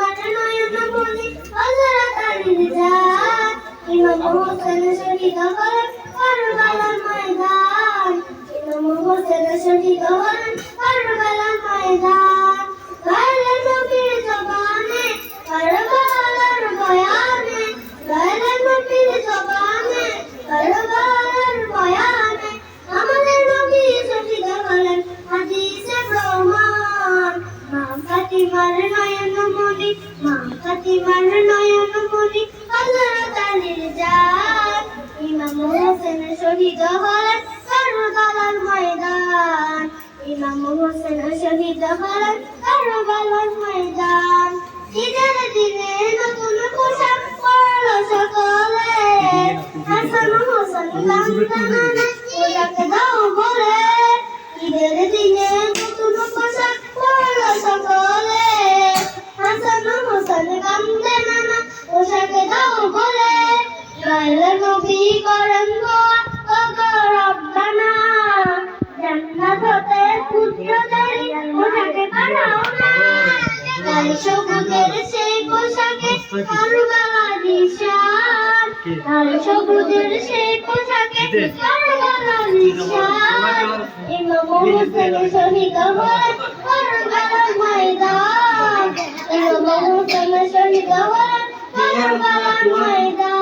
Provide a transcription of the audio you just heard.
ফাতিমার নয়ন মনি হযরত আলীর জান ইমাম হোসেন শহীদ হলেন কারবালার ময়দান ইমাম হোসেন শহীদ হলেন কারবালার ময়দান গাইলেন নবীর জবানে কারবালার বয়ানে গাইলেন নবীর জবানে কারবালার বয়ানে আমাদের নবী শহীদ হলেন হাদিসে প্রমাণ মা ফাতিমার নয়ন মনি মা ফাতিমার নয়ন মনি হযরত আলীর জান ইমাম হোসেন শহীদ হলেন কারবালার ময়দান ইমাম হোসেন শহীদ হলেন কারবালার ময়দান ঈদের দিনে নতুন পোশাক পরল সকলে হাসান হোসেন কান্দে পোশাক দাও বলে ঈদের দিনে নতুন পোশাক পরল সকলে হাসান হোসেন কান্দে নানা পোশাক দাও বলে গাইলেন নবী করেন দোয়া ওগো রব্বানা জান্নাত হতে পুত্রদের পোশাকে বানাও না লাল সবুজের সেই পোশাকে কারবালার নিশান লাল সবুজের সেই পোশাকে কারবালার নিশান ইমাম হোসেন শহীদ হলেন কারবালার ময়দান ইমাম হোসেন শহীদ হলেন কারবালার ময়দান